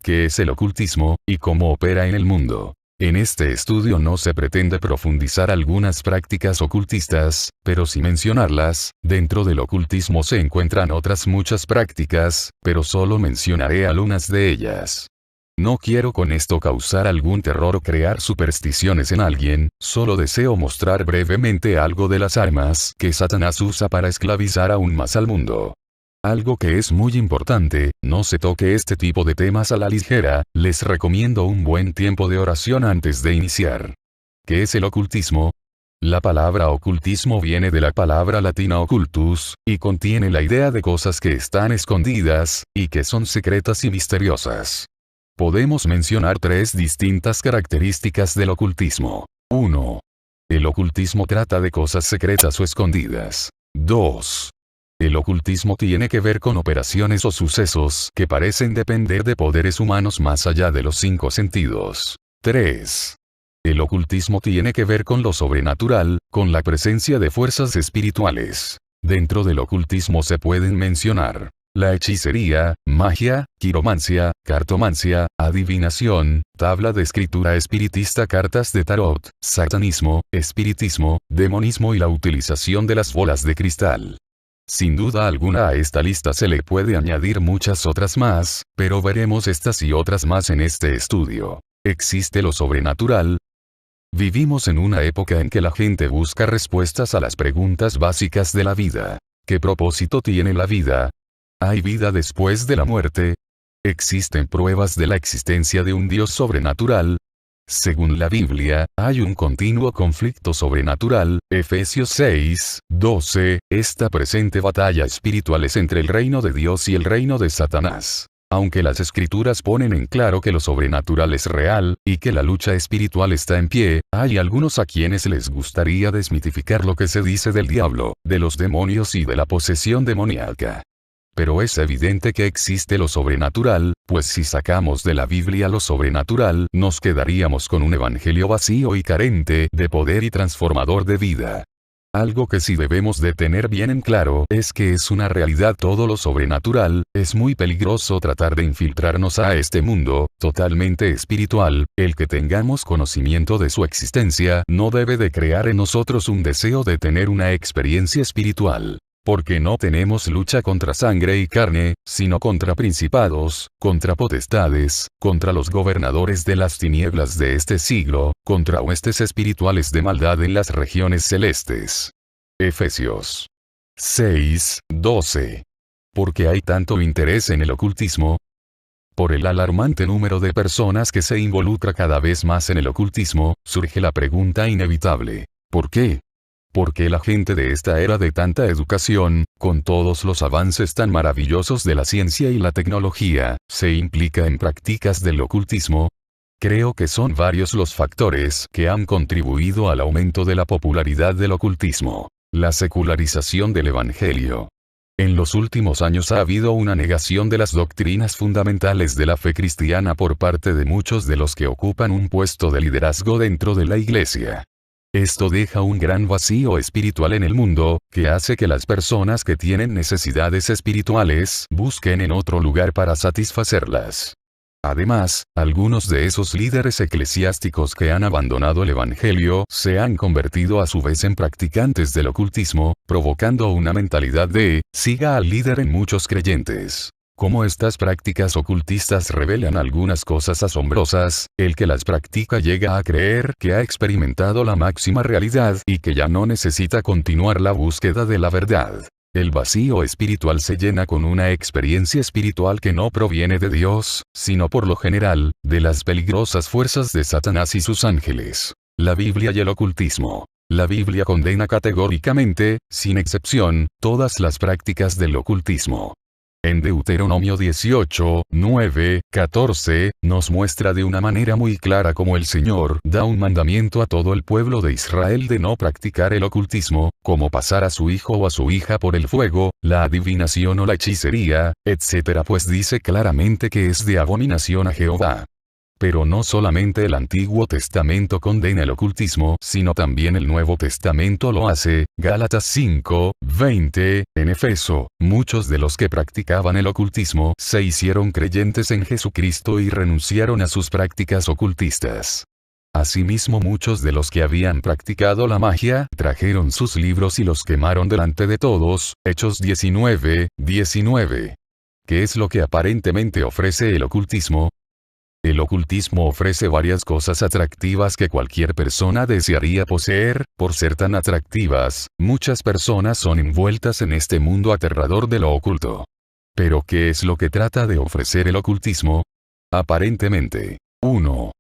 qué es el ocultismo, y cómo opera en el mundo. En este estudio no se pretende profundizar algunas prácticas ocultistas, pero sí mencionarlas. Dentro del ocultismo se encuentran otras muchas prácticas, pero solo mencionaré algunas de ellas. No quiero con esto causar algún terror o crear supersticiones en alguien, solo deseo mostrar brevemente algo de las armas que Satanás usa para esclavizar aún más al mundo. Algo que es muy importante, no se toque este tipo de temas a la ligera, les recomiendo un buen tiempo de oración antes de iniciar. ¿Qué es el ocultismo? La palabra ocultismo viene de la palabra latina occultus, y contiene la idea de cosas que están escondidas, y que son secretas y misteriosas. Podemos mencionar tres distintas características del ocultismo. 1. El ocultismo trata de cosas secretas o escondidas. 2. El ocultismo tiene que ver con operaciones o sucesos que parecen depender de poderes humanos más allá de los 5 sentidos. 3. El ocultismo tiene que ver con lo sobrenatural, con la presencia de fuerzas espirituales. Dentro del ocultismo se pueden mencionar la hechicería, magia, quiromancia, cartomancia, adivinación, tabla de escritura espiritista, cartas de tarot, satanismo, espiritismo, demonismo y la utilización de las bolas de cristal. Sin duda alguna a esta lista se le puede añadir muchas otras más, pero veremos estas y otras más en este estudio. ¿Existe lo sobrenatural? Vivimos en una época en que la gente busca respuestas a las preguntas básicas de la vida. ¿Qué propósito tiene la vida? ¿Hay vida después de la muerte? ¿Existen pruebas de la existencia de un Dios sobrenatural? Según la Biblia, hay un continuo conflicto sobrenatural. Efesios 6:12, esta presente batalla espiritual es entre el reino de Dios y el reino de Satanás. Aunque las escrituras ponen en claro que lo sobrenatural es real, y que la lucha espiritual está en pie, hay algunos a quienes les gustaría desmitificar lo que se dice del diablo, de los demonios y de la posesión demoníaca. Pero es evidente que existe lo sobrenatural, pues si sacamos de la Biblia lo sobrenatural, nos quedaríamos con un evangelio vacío y carente de poder y transformador de vida. Algo que sí debemos de tener bien en claro es que es una realidad todo lo sobrenatural. Es muy peligroso tratar de infiltrarnos a este mundo, totalmente espiritual. El que tengamos conocimiento de su existencia no debe de crear en nosotros un deseo de tener una experiencia espiritual. Porque no tenemos lucha contra sangre y carne, sino contra principados, contra potestades, contra los gobernadores de las tinieblas de este siglo, contra huestes espirituales de maldad en las regiones celestes. Efesios 6:12. ¿Por qué hay tanto interés en el ocultismo? Por el alarmante número de personas que se involucra cada vez más en el ocultismo, surge la pregunta inevitable: ¿por qué? ¿Por qué la gente de esta era de tanta educación, con todos los avances tan maravillosos de la ciencia y la tecnología, se implica en prácticas del ocultismo? Creo que son varios los factores que han contribuido al aumento de la popularidad del ocultismo. La secularización del Evangelio. En los últimos años ha habido una negación de las doctrinas fundamentales de la fe cristiana por parte de muchos de los que ocupan un puesto de liderazgo dentro de la Iglesia. Esto deja un gran vacío espiritual en el mundo, que hace que las personas que tienen necesidades espirituales busquen en otro lugar para satisfacerlas. Además, algunos de esos líderes eclesiásticos que han abandonado el Evangelio se han convertido a su vez en practicantes del ocultismo, provocando una mentalidad de siga al líder en muchos creyentes. Como estas prácticas ocultistas revelan algunas cosas asombrosas, el que las practica llega a creer que ha experimentado la máxima realidad y que ya no necesita continuar la búsqueda de la verdad. El vacío espiritual se llena con una experiencia espiritual que no proviene de Dios, sino por lo general, de las peligrosas fuerzas de Satanás y sus ángeles. La Biblia y el ocultismo. La Biblia condena categóricamente, sin excepción, todas las prácticas del ocultismo. En Deuteronomio 18:9-14, nos muestra de una manera muy clara cómo el Señor da un mandamiento a todo el pueblo de Israel de no practicar el ocultismo, como pasar a su hijo o a su hija por el fuego, la adivinación o la hechicería, etc. Pues dice claramente que es de abominación a Jehová. Pero no solamente el Antiguo Testamento condena el ocultismo, sino también el Nuevo Testamento lo hace. Gálatas 5:20, en Efeso, muchos de los que practicaban el ocultismo se hicieron creyentes en Jesucristo y renunciaron a sus prácticas ocultistas. Asimismo, muchos de los que habían practicado la magia trajeron sus libros y los quemaron delante de todos. Hechos 19:19. ¿Qué es lo que aparentemente ofrece el ocultismo? El ocultismo ofrece varias cosas atractivas que cualquier persona desearía poseer. Por ser tan atractivas, muchas personas son envueltas en este mundo aterrador de lo oculto. Pero ¿qué es lo que trata de ofrecer el ocultismo? Aparentemente, 1.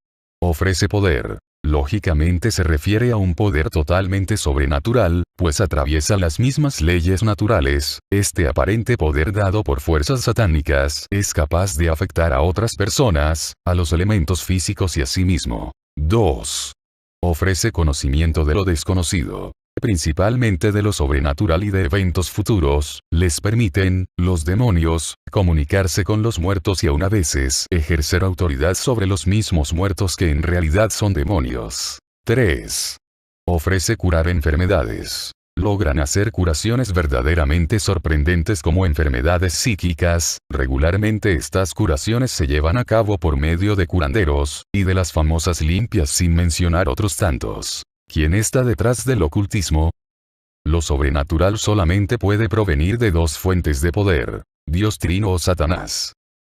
Ofrece poder. Lógicamente se refiere a un poder totalmente sobrenatural, pues atraviesa las mismas leyes naturales. Este aparente poder dado por fuerzas satánicas es capaz de afectar a otras personas, a los elementos físicos y a sí mismo. 2. Ofrece conocimiento de lo desconocido, principalmente de lo sobrenatural y de eventos futuros. Les permiten, los demonios, comunicarse con los muertos y aun a veces ejercer autoridad sobre los mismos muertos que en realidad son demonios. 3. Ofrece curar enfermedades. Logran hacer curaciones verdaderamente sorprendentes como enfermedades psíquicas. Regularmente estas curaciones se llevan a cabo por medio de curanderos, y de las famosas limpias sin mencionar otros tantos. ¿Quién está detrás del ocultismo? Lo sobrenatural solamente puede provenir de dos fuentes de poder: Dios Trino o Satanás.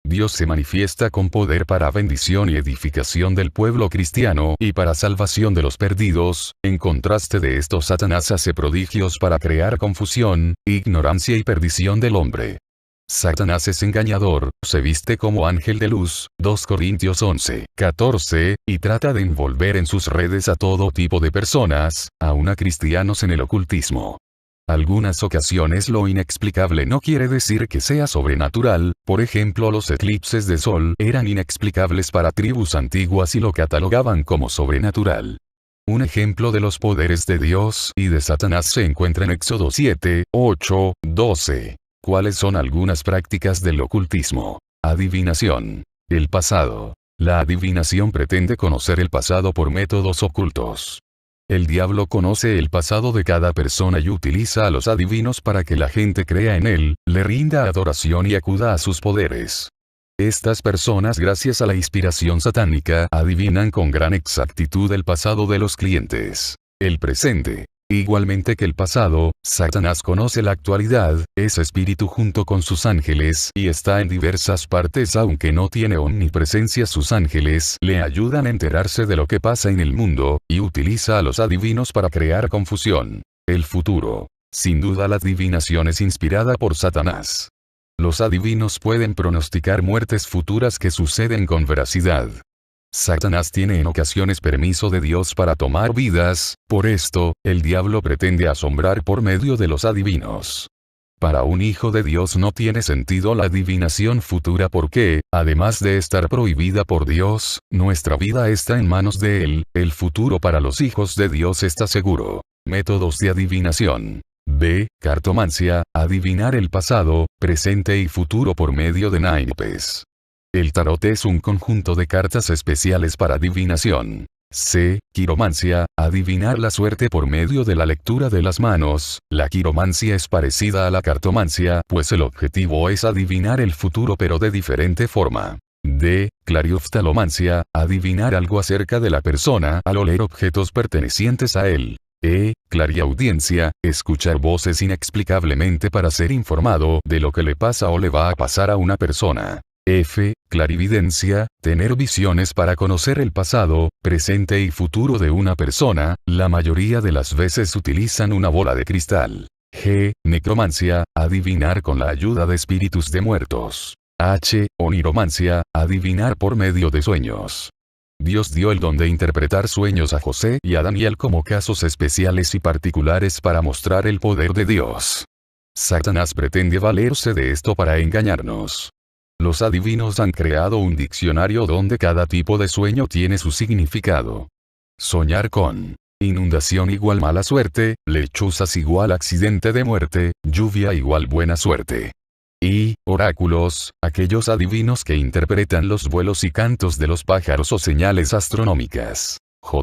Dios se manifiesta con poder para bendición y edificación del pueblo cristiano y para salvación de los perdidos. En contraste de esto, Satanás hace prodigios para crear confusión, ignorancia y perdición del hombre. Satanás es engañador, se viste como ángel de luz, 2 Corintios 11:14, y trata de envolver en sus redes a todo tipo de personas, aun a cristianos en el ocultismo. Algunas ocasiones lo inexplicable no quiere decir que sea sobrenatural. Por ejemplo, los eclipses de sol eran inexplicables para tribus antiguas y lo catalogaban como sobrenatural. Un ejemplo de los poderes de Dios y de Satanás se encuentra en Éxodo 7:8-12. ¿Cuáles son algunas prácticas del ocultismo? Adivinación. El pasado. La adivinación pretende conocer el pasado por métodos ocultos. El diablo conoce el pasado de cada persona y utiliza a los adivinos para que la gente crea en él, le rinda adoración y acuda a sus poderes. Estas personas, gracias a la inspiración satánica, adivinan con gran exactitud el pasado de los clientes. El presente. Igualmente que el pasado, Satanás conoce la actualidad, es espíritu junto con sus ángeles y está en diversas partes. Aunque no tiene omnipresencia, sus ángeles le ayudan a enterarse de lo que pasa en el mundo, y utiliza a los adivinos para crear confusión. El futuro. Sin duda la adivinación es inspirada por Satanás. Los adivinos pueden pronosticar muertes futuras que suceden con veracidad. Satanás tiene en ocasiones permiso de Dios para tomar vidas. Por esto, el diablo pretende asombrar por medio de los adivinos. Para un hijo de Dios no tiene sentido la adivinación futura porque, además de estar prohibida por Dios, nuestra vida está en manos de Él. El futuro para los hijos de Dios está seguro. Métodos de adivinación. B. Cartomancia, adivinar el pasado, presente y futuro por medio de naipes. El tarot es un conjunto de cartas especiales para adivinación. C. Quiromancia, adivinar la suerte por medio de la lectura de las manos. La quiromancia es parecida a la cartomancia, pues el objetivo es adivinar el futuro pero de diferente forma. D. Clarioftalomancia, adivinar algo acerca de la persona al oler objetos pertenecientes a él. E. Clariaudiencia, escuchar voces inexplicablemente para ser informado de lo que le pasa o le va a pasar a una persona. F. Clarividencia, tener visiones para conocer el pasado, presente y futuro de una persona. La mayoría de las veces utilizan una bola de cristal. G. Necromancia, adivinar con la ayuda de espíritus de muertos. H. Oniromancia, adivinar por medio de sueños. Dios dio el don de interpretar sueños a José y a Daniel como casos especiales y particulares para mostrar el poder de Dios. Satanás pretende valerse de esto para engañarnos. Los adivinos han creado un diccionario donde cada tipo de sueño tiene su significado. Soñar con inundación igual mala suerte, lechuzas igual accidente de muerte, lluvia igual buena suerte. y oráculos, aquellos adivinos que interpretan los vuelos y cantos de los pájaros o señales astronómicas.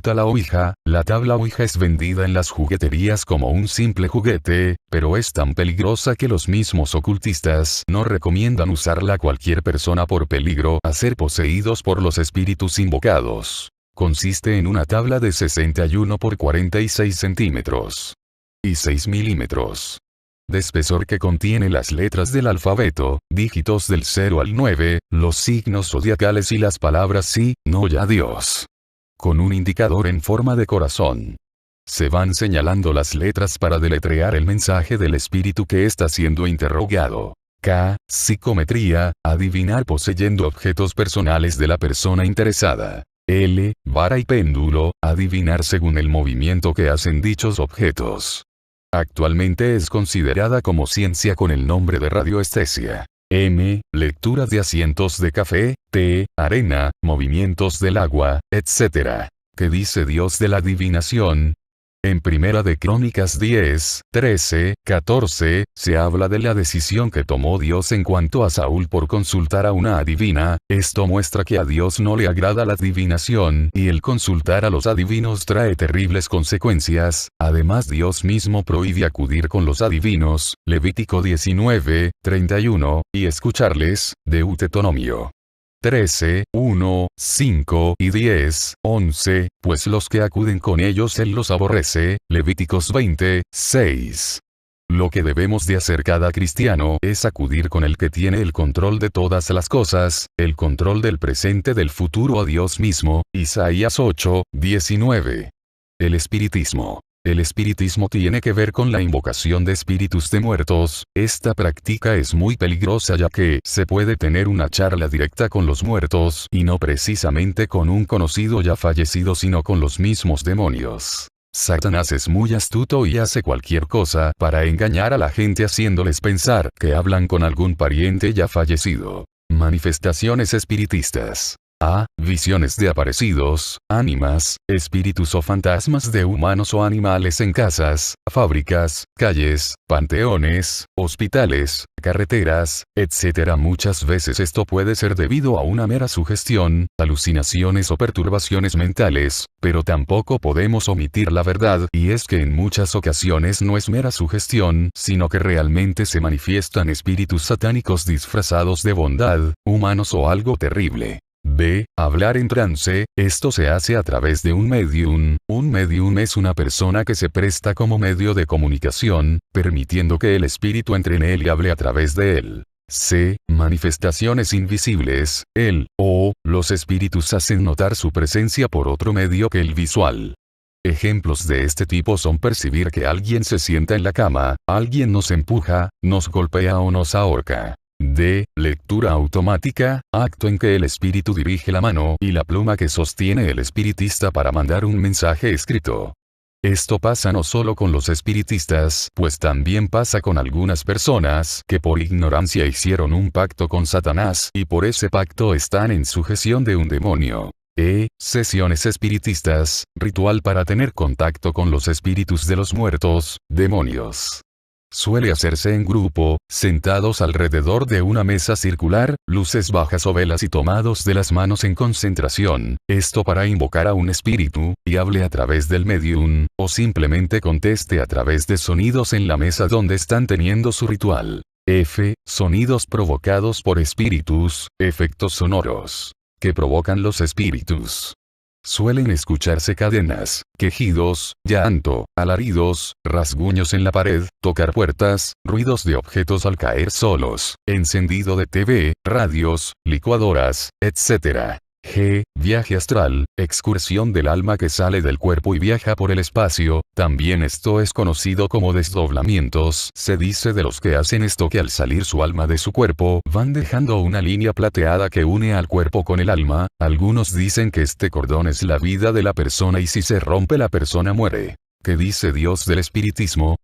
La Ouija. La tabla Ouija es vendida en las jugueterías como un simple juguete, pero es tan peligrosa que los mismos ocultistas no recomiendan usarla a cualquier persona por peligro a ser poseídos por los espíritus invocados. Consiste en una tabla de 61 por 46 centímetros y 6 milímetros de espesor que contiene las letras del alfabeto, dígitos del 0 al 9, los signos zodiacales y las palabras sí, no y adiós. Con un indicador en forma de corazón. Se van señalando las letras para deletrear el mensaje del espíritu que está siendo interrogado. K. Psicometría, adivinar poseyendo objetos personales de la persona interesada. L. Vara y péndulo, adivinar según el movimiento que hacen dichos objetos. Actualmente es considerada como ciencia con el nombre de radioestesia. M. Lectura de asientos de café, té, arena, movimientos del agua, etc. ¿Qué dice Dios de la adivinación? En Primera de Crónicas 10, 13, 14, se habla de la decisión que tomó Dios en cuanto a Saúl por consultar a una adivina. Esto muestra que a Dios no le agrada la adivinación, y el consultar a los adivinos trae terribles consecuencias. Además, Dios mismo prohíbe acudir con los adivinos, Levítico 19, 31, y escucharles, Deuteronomio 13, 1, 5 y 10, 11, pues los que acuden con ellos él los aborrece, Levíticos 20, 6. Lo que debemos de hacer cada cristiano es acudir con el que tiene el control de todas las cosas, el control del presente del futuro a Dios mismo, Isaías 8, 19. El espiritismo. El espiritismo tiene que ver con la invocación de espíritus de muertos. Esta práctica es muy peligrosa ya que se puede tener una charla directa con los muertos y no precisamente con un conocido ya fallecido sino con los mismos demonios. Satanás es muy astuto y hace cualquier cosa para engañar a la gente haciéndoles pensar que hablan con algún pariente ya fallecido. Manifestaciones espiritistas. A. Visiones de aparecidos, ánimas, espíritus o fantasmas de humanos o animales en casas, fábricas, calles, panteones, hospitales, carreteras, etc. Muchas veces esto puede ser debido a una mera sugestión, alucinaciones o perturbaciones mentales, pero tampoco podemos omitir la verdad, y es que en muchas ocasiones no es mera sugestión, sino que realmente se manifiestan espíritus satánicos disfrazados de bondad, humanos o algo terrible. B. Hablar en trance. Esto se hace a través de un medium. Un medium es una persona que se presta como medio de comunicación, permitiendo que el espíritu entre en él y hable a través de él. C. Manifestaciones invisibles. El o los espíritus hacen notar su presencia por otro medio que el visual. Ejemplos de este tipo son percibir que alguien se sienta en la cama, alguien nos empuja, nos golpea o nos ahorca. D. Lectura automática, acto en que el espíritu dirige la mano y la pluma que sostiene el espiritista para mandar un mensaje escrito. Esto pasa no solo con los espiritistas, pues también pasa con algunas personas que por ignorancia hicieron un pacto con Satanás y por ese pacto están en sujeción de un demonio. E. Sesiones espiritistas, ritual para tener contacto con los espíritus de los muertos, demonios. Suele hacerse en grupo, sentados alrededor de una mesa circular, luces bajas o velas y tomados de las manos en concentración, esto para invocar a un espíritu, y hable a través del medium, o simplemente conteste a través de sonidos en la mesa donde están teniendo su ritual. F. Sonidos provocados por espíritus, efectos sonoros, que provocan los espíritus. Suelen escucharse cadenas, quejidos, llanto, alaridos, rasguños en la pared, tocar puertas, ruidos de objetos al caer solos, encendido de TV, radios, licuadoras, etc. G. Viaje astral, excursión del alma que sale del cuerpo y viaja por el espacio, también esto es conocido como desdoblamientos. Se dice de los que hacen esto que al salir su alma de su cuerpo, van dejando una línea plateada que une al cuerpo con el alma. Algunos dicen que este cordón es la vida de la persona y si se rompe la persona muere. ¿Qué dice Dios del espiritismo?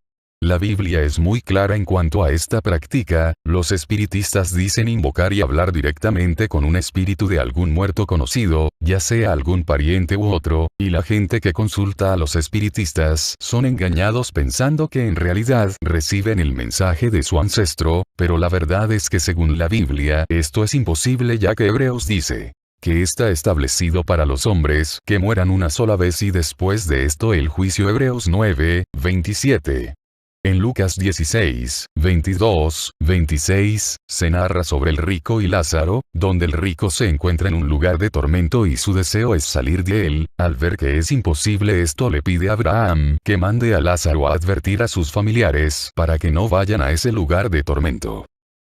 La Biblia es muy clara en cuanto a esta práctica. Los espiritistas dicen invocar y hablar directamente con un espíritu de algún muerto conocido, ya sea algún pariente u otro, y la gente que consulta a los espiritistas son engañados pensando que en realidad reciben el mensaje de su ancestro, pero la verdad es que según la Biblia esto es imposible, ya que Hebreos dice que está establecido para los hombres que mueran una sola vez y después de esto el juicio. Hebreos 9, 27. En Lucas 16, 22, 26, se narra sobre el rico y Lázaro, donde el rico se encuentra en un lugar de tormento y su deseo es salir de él. Al ver que es imposible esto, le pide a Abraham que mande a Lázaro a advertir a sus familiares para que no vayan a ese lugar de tormento.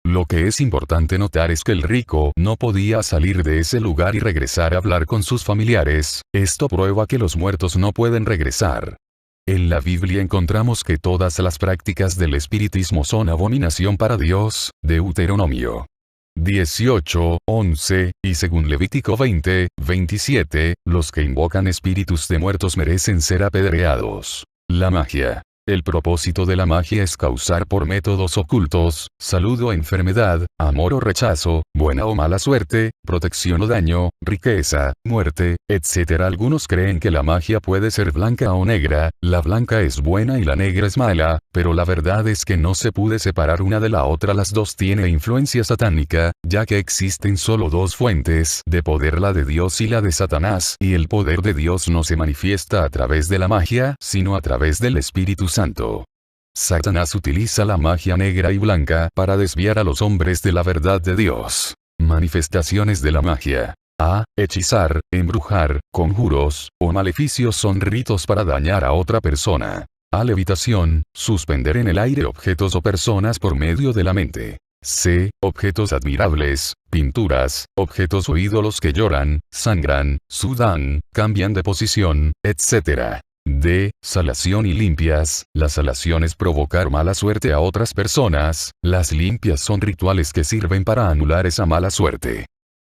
Lo que es importante notar es que el rico no podía salir de ese lugar y regresar a hablar con sus familiares. Esto prueba que los muertos no pueden regresar. En la Biblia encontramos que todas las prácticas del espiritismo son abominación para Dios, Deuteronomio 18, 11, y según Levítico 20, 27, los que invocan espíritus de muertos merecen ser apedreados. La magia. El propósito de la magia es causar por métodos ocultos, salud o enfermedad, amor o rechazo, buena o mala suerte, protección o daño, riqueza, muerte, etc. Algunos creen que la magia puede ser blanca o negra, la blanca es buena y la negra es mala, pero la verdad es que no se puede separar una de la otra. Las dos tienen influencia satánica, ya que existen solo dos fuentes de poder, la de Dios y la de Satanás, y el poder de Dios no se manifiesta a través de la magia, sino a través del Espíritu Santo. Satanás utiliza la magia negra y blanca para desviar a los hombres de la verdad de Dios. Manifestaciones de la magia. A. Hechizar, embrujar, conjuros, o maleficios son ritos para dañar a otra persona. A. Levitación, suspender en el aire objetos o personas por medio de la mente. C. Objetos admirables, pinturas, objetos o ídolos que lloran, sangran, sudan, cambian de posición, etc. D. Salación y limpias. La salación es provocar mala suerte a otras personas. Las limpias son rituales que sirven para anular esa mala suerte.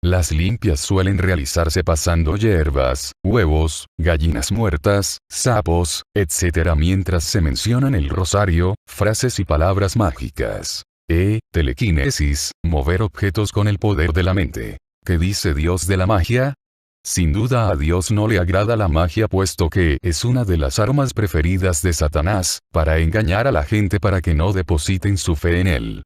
Las limpias suelen realizarse pasando hierbas, huevos, gallinas muertas, sapos, etc. mientras se mencionan el rosario, frases y palabras mágicas. E. Telequinesis, mover objetos con el poder de la mente. ¿Qué dice Dios de la magia? Sin duda a Dios no le agrada la magia, puesto que es una de las armas preferidas de Satanás, para engañar a la gente para que no depositen su fe en él.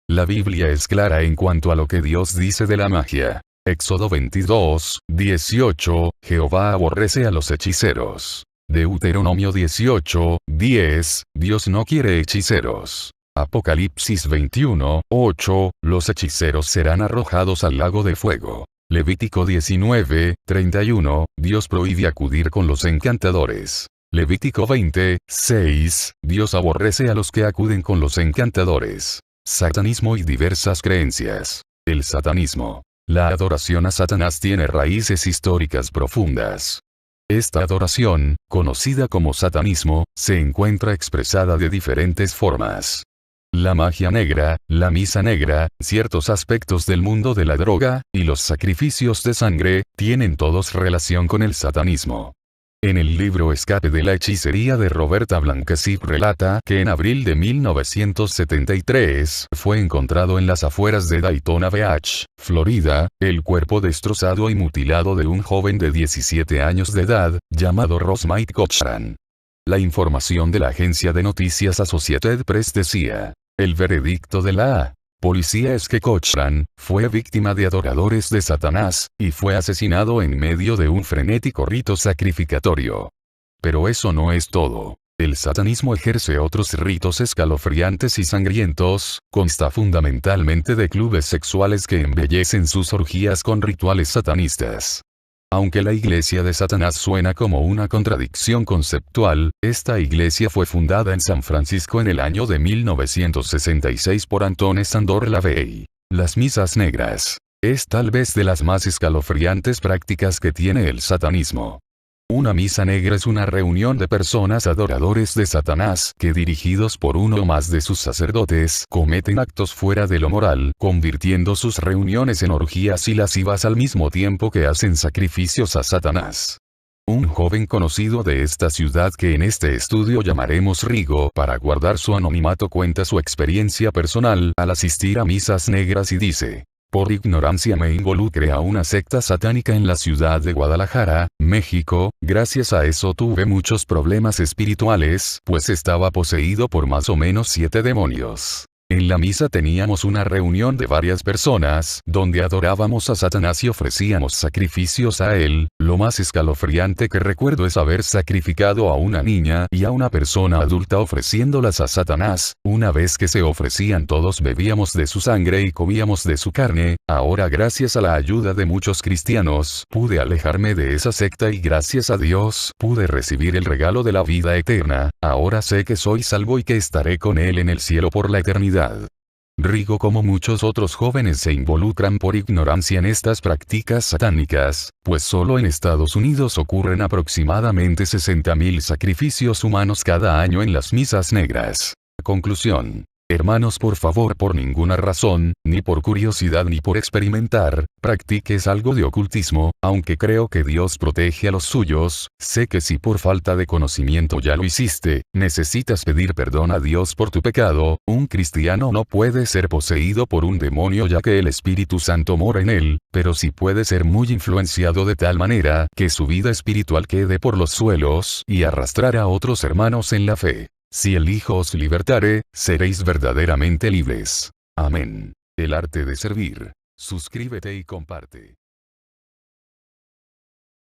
La Biblia es clara en cuanto a lo que Dios dice de la magia. Éxodo 22, 18, Jehová aborrece a los hechiceros. Deuteronomio 18, 10, Dios no quiere hechiceros. Apocalipsis 21, 8, los hechiceros serán arrojados al lago de fuego. Levítico 19, 31, Dios prohíbe acudir con los encantadores. Levítico 20, 6, Dios aborrece a los que acuden con los encantadores. Satanismo y diversas creencias. El satanismo. La adoración a Satanás tiene raíces históricas profundas. Esta adoración, conocida como satanismo, se encuentra expresada de diferentes formas. La magia negra, la misa negra, ciertos aspectos del mundo de la droga, y los sacrificios de sangre, tienen todos relación con el satanismo. En el libro Escape de la hechicería de Roberta Blanquesip relata que en abril de 1973 fue encontrado en las afueras de Daytona Beach, Florida, el cuerpo destrozado y mutilado de un joven de 17 años de edad, llamado Ross Mike Cochran. La información de la agencia de noticias Associated Press decía: el veredicto de la policía es que Cochran fue víctima de adoradores de Satanás, y fue asesinado en medio de un frenético rito sacrificatorio. Pero eso no es todo. El satanismo ejerce otros ritos escalofriantes y sangrientos, consta fundamentalmente de clubes sexuales que embellecen sus orgías con rituales satanistas. Aunque la iglesia de Satanás suena como una contradicción conceptual, esta iglesia fue fundada en San Francisco en el año de 1966 por Antoine Sandor LaVey. Las misas negras. Es tal vez de las más escalofriantes prácticas que tiene el satanismo. Una misa negra es una reunión de personas adoradores de Satanás que, dirigidos por uno o más de sus sacerdotes, cometen actos fuera de lo moral, convirtiendo sus reuniones en orgías y lascivas al mismo tiempo que hacen sacrificios a Satanás. Un joven conocido de esta ciudad que en este estudio llamaremos Rigo para guardar su anonimato cuenta su experiencia personal al asistir a misas negras y dice: por ignorancia me involucré a una secta satánica en la ciudad de Guadalajara, México. Gracias a eso tuve muchos problemas espirituales, pues estaba poseído por más o menos 7 demonios. En la misa teníamos una reunión de varias personas, donde adorábamos a Satanás y ofrecíamos sacrificios a él. Lo más escalofriante que recuerdo es haber sacrificado a una niña y a una persona adulta ofreciéndolas a Satanás. Una vez que se ofrecían todos bebíamos de su sangre y comíamos de su carne. Ahora, gracias a la ayuda de muchos cristianos, pude alejarme de esa secta y gracias a Dios pude recibir el regalo de la vida eterna. Ahora sé que soy salvo y que estaré con él en el cielo por la eternidad. Rigo, como muchos otros jóvenes, se involucran por ignorancia en estas prácticas satánicas, pues solo en Estados Unidos ocurren aproximadamente 60.000 sacrificios humanos cada año en las misas negras. Conclusión. Hermanos, por favor, por ninguna razón, ni por curiosidad ni por experimentar, practiques algo de ocultismo. Aunque creo que Dios protege a los suyos, sé que si por falta de conocimiento ya lo hiciste, necesitas pedir perdón a Dios por tu pecado. Un cristiano no puede ser poseído por un demonio ya que el Espíritu Santo mora en él, pero sí puede ser muy influenciado de tal manera que su vida espiritual quede por los suelos y arrastrar a otros hermanos en la fe. Si el Hijo os libertare, seréis verdaderamente libres. Amén. El arte de servir. Suscríbete y comparte.